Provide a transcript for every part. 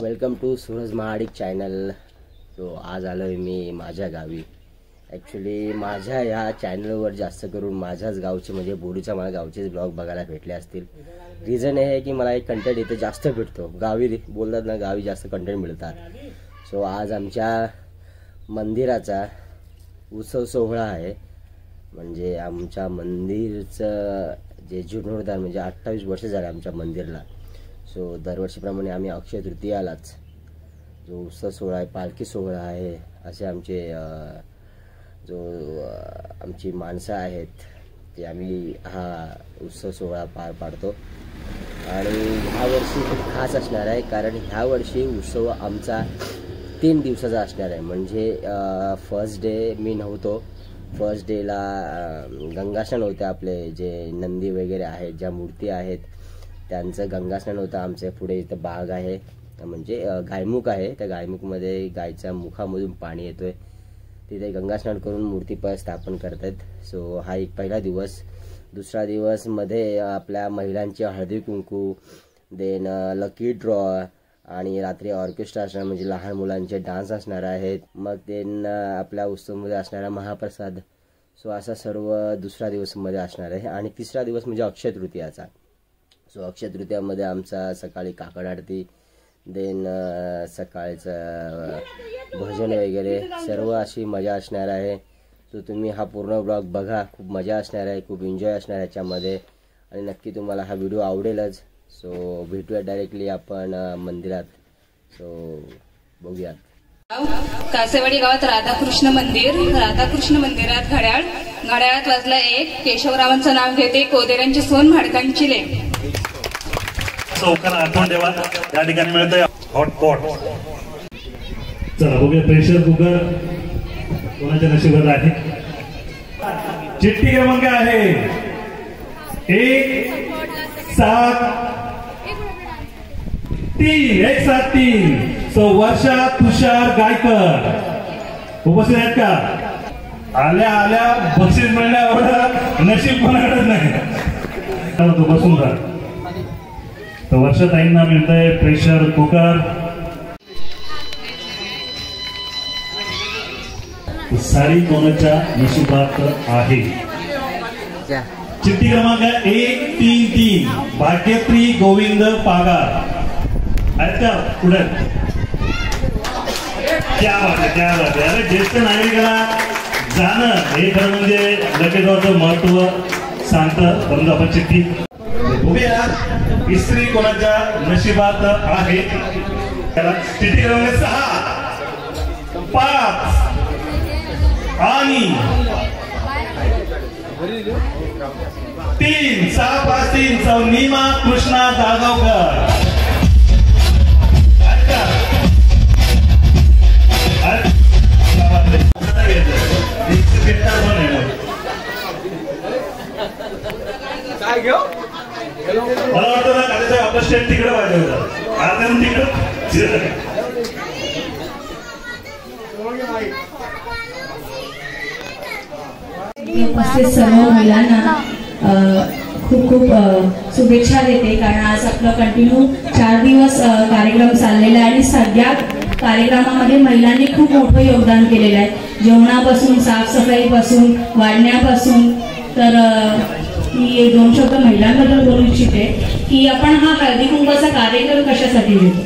Welcome to Suraj Mahadik channel. तो आज आलोय मी माझ्या गावी. ॲक्च्युली माझ्या ह्या चॅनलवर जास्त करून माझ्याच गावचे म्हणजे बोरीच्या मला गावचेच ब्लॉग बघायला भेटले असतील. रिझन हे आहे की मला एक कंटेंट इथे जास्त भेटतो. गावी बोलतात ना, गावी जास्त कंटेंट मिळतात. सो आज आमच्या मंदिराचा उत्सव सोहळा आहे. म्हणजे आमच्या मंदिरचं जे जीर्णोद्धार म्हणजे 28 वर्ष झाले आमच्या मंदिरला. सो दरवर्षीप्रमाणे आम्ही अक्षय तृतीयालाच जो उत्सव सोहळा आहे, पालखी सोहळा आहे, असे आमचे आमची माणसं आहेत ते आम्ही हा उत्सव सोहळा पार पाडतो. आणि ह्या वर्षी खूप खास असणार आहे कारण ह्या वर्षी उत्सव आमचा 3 दिवसाचा असणार आहे. म्हणजे फर्स्ट डे मी नव्हतो. फर्स्ट डेला गंगास्नान होते. आपले जे नंदी वगैरे आहेत, ज्या मूर्ती आहेत त्यांचं गंगास्नान होतं. आमच्या पुढे इथं बाग आहे म्हणजे गायमुख आहे. त्या गायमुखमध्ये गायच्या मुखामधून पाणी येतोय. तिथे गंगास्नान करून मूर्ती स्थापन करतात. सो हा एक पहिला दिवस. दुसरा दिवस मध्ये आपल्या महिलांचे Haldi Kunku, then lucky draw आणि रात्री ऑर्केस्ट्रा असणार म्हणजे लहान मुलांचे डान्स असणार आहेत. मग देन आपल्या उत्सवामध्ये असणारा महाप्रसाद. सो असा सर्व दुसरा दिवसमध्ये असणार आहे. आणि तिसरा दिवस म्हणजे अक्षय तृतीयाचा. सो अक्षय तृतीयामध्ये आमचा सकाळी काकड आरती, देन सकाळचं भजन वगैरे सर्व अशी मजा असणार आहे. सो तुम्ही हा पूर्ण ब्लॉग बघा. खूप मजा असणार आहे, खूप एन्जॉय असणार आहे याच्यामध्ये आणि नक्की तुम्हाला हा व्हिडिओ आवडेलच. सो भेटूया डायरेक्टली आपण मंदिरात. सो बघूयात. कासेवाडी गावात राधाकृष्ण मंदिर. राधाकृष्ण मंदिरात घड्याळात वाजला 1. केशवरावांचं नाव घेते. कोदेऱ्यांची सोन, म्हाडकांची लेक. चौकाला आठवण ठेवा, या ठिकाणी मिळतंय हॉटपॉट. चला बघूया प्रेशर कुकर कोणाच्या नशिबात आहे. चिठ्ठी क्रमांक आहे 173. सो वर्षा तुषार गायकर उपस्थित आहेत का? आल्या बक्षीस मिळण्यावर नशीब कोणाकडे नाही. तो बसून जा. तर वर्षाताईंना मिळतंय प्रेशर कुकर. साडी कोणाच्या नशिबात आहे? चिठ्ठी क्रमांक 133 भाग्यश्री गोविंद पागार आहेत का? पुढे क्या बात आहे, क्या बात आहे. अरे ज्येष्ठ नागरिकाला जाणं हे खरं म्हणजे लगेच महत्व सांगतं. परंतु आपण चिठ्ठी बघूया इस्त्री कोणाच्या नशिबात आहे. त्याला चिठ्ठी क्रमांक 6 5 आणि 3 6 5 3 नीमा कृष्णा जागावकर. काय घेऊ? मला वाटतं ना का आपलं स्टेट तिकडे पाहिजे होतं. आता तिकडं उपस्थित सर्व महिलांना खूप खूप शुभेच्छा देते. कारण आज आपलं कंटिन्यू 4 दिवस कार्यक्रम चाललेला आहे आणि सगळ्या कार्यक्रमामध्ये महिलांनी खूप मोठं योगदान केलेलं आहे. जेवणापासून, साफसफाईपासून, वाढण्यापासून. तर मी 2 शब्द महिलांबद्दल बोलू इच्छिते की आपण हा हळदी कुंकवाचा कार्यक्रम कशासाठी घेतो.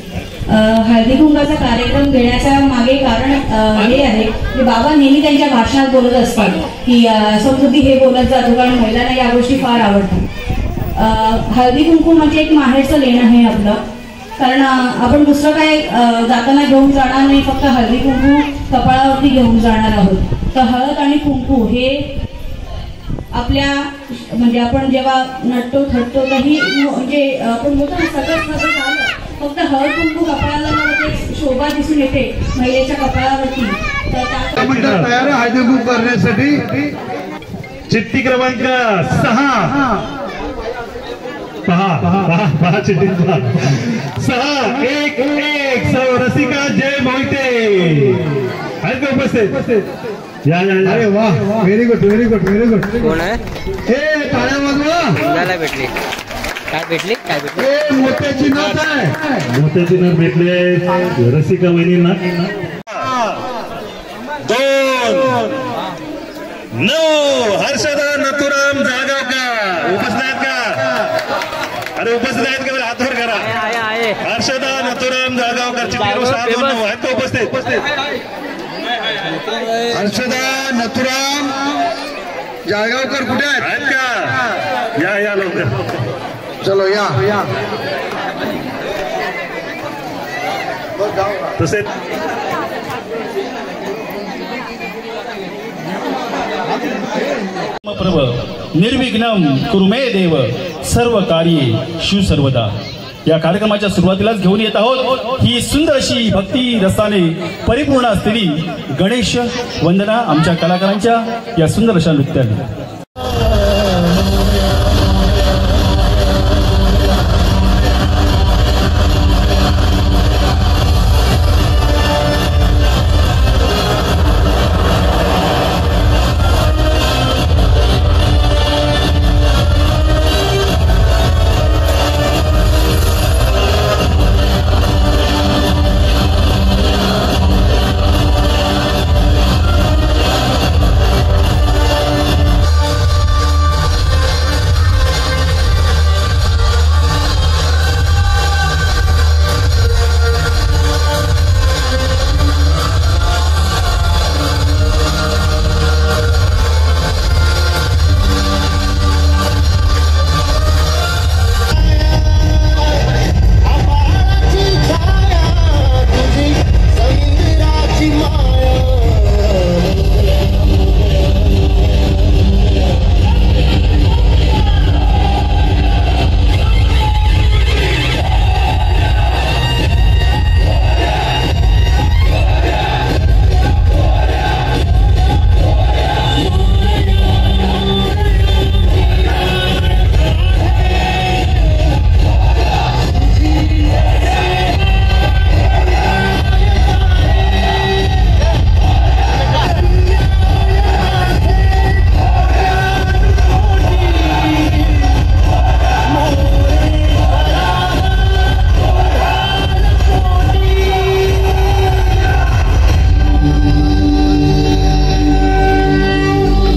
हळदी कुंकवाचा कार्यक्रम घेण्याच्या मागे कारण हे आहे की बाबा नेहमी त्यांच्या भाषणात बोलत असतात की समृद्धी हे बोलत जातो कारण महिलांना या गोष्टी फार आवडतात. हळदी कुंकू म्हणजे एक माहेरचं लेणं आहे आपलं. कारण आपण दुसरं काय जाताना घेऊन जाणार नाही, फक्त हळदी कुंकू कपाळावरती घेऊन जाणार आहोत. तर हळद आणि कुंकू हे आपल्या म्हणजे आपण जेव्हा नटतो थटतो तरी म्हणजे आपण बोलतो ना सगळं झालं, फक्त हळद कुंकू कपाळाला शोभा दिसून येते महिलेच्या कपाळावरती. तर तयार आहे हळदी कुंकू करण्यासाठी. चिठ्ठी क्रमांक 6 पहा चिठ्ठी 6 1 1 सौ रसिका जय मोहिते आहेत का उपस्थित? या या या. अरे वाह, very good very good very good. कोण आहे? हे टाळ्या वाजवा. भेटली. काय भेटले मोत्याची नथ आहे. मोत्याची नथ भेटले रसिका वहिनींना. 2 9 हर्षदा नथुराम जागावकर उपस्थित आहेत का? अरे उपस्थित आहेत का? हात वर करा. हर्षदा नथुराम जागावकर चित्रीवर 7 आहेत का उपस्थित? हर्षदा नथुराम जाळगावकर कुठे आहेत का? या लवकर. चलो या. तसेच प्रभ निर्विघ्नम कुरु मे देव सर्व कार्ये शिव सर्वदा. या कार्यक्रमाच्या सुरुवातीलाच घेऊन येत आहोत ही सुंदर अशी भक्ती रसाने परिपूर्ण असलेली गणेश वंदना आमच्या कलाकारांच्या या सुंदर अशा नृत्याने.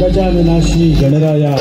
गजाननाशी गणराया.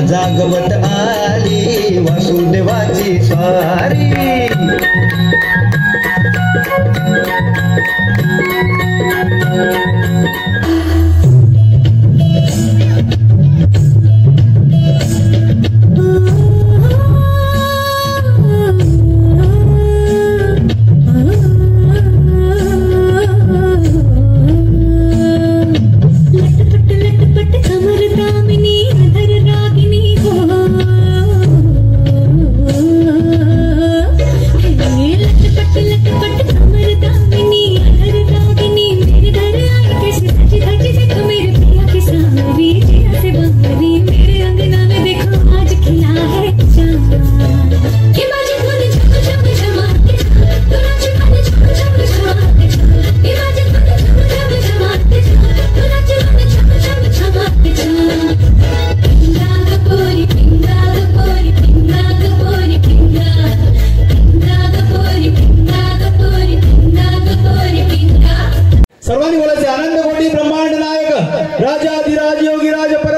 जागवत आली वासुदेवाची स्वारी. लटपट लटपट कमर दामिनी अधर रागिनी हो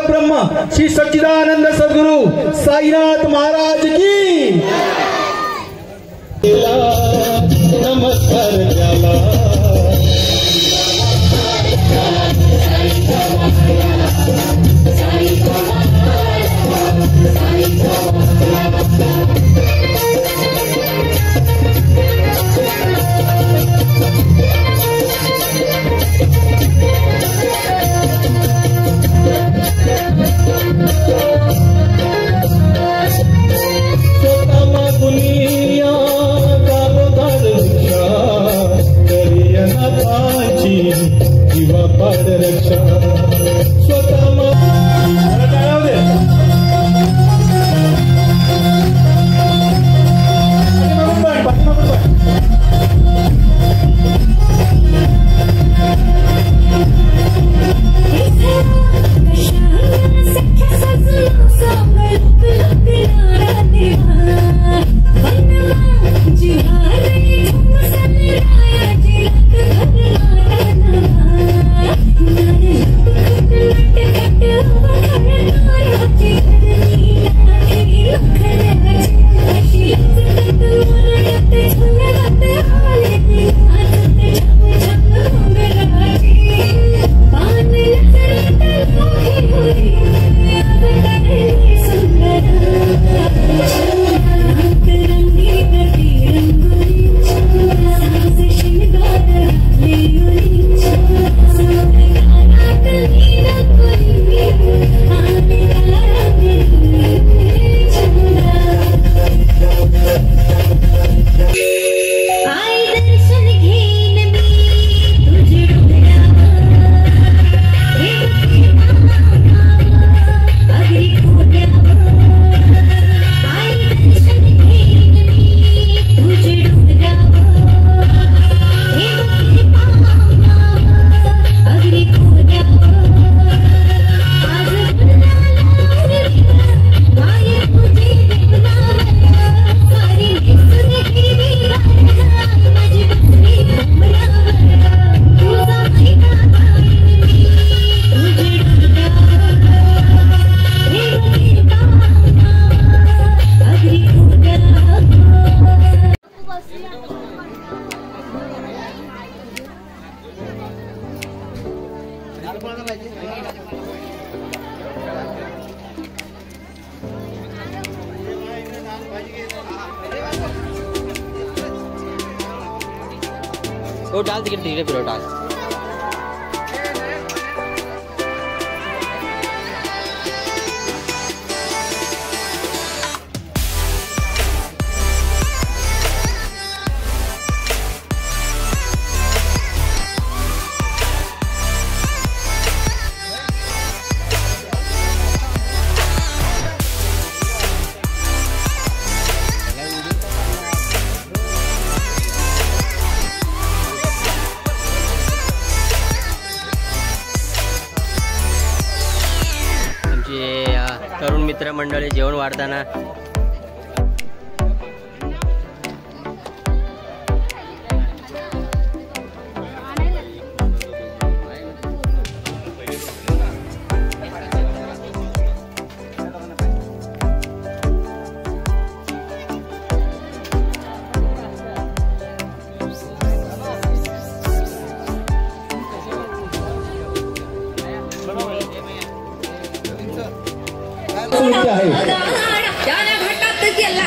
परब्रह्म श्री सच्चिदानंद सद्गुरु साईनाथ महाराज की नमस्कार झाला। जीवा पाड रक्षा स्वतः वो डाल टिकट धीरे फिर डाल। तरुण मित्र मंडळी जेवण वाढताना त्याने घाटात केला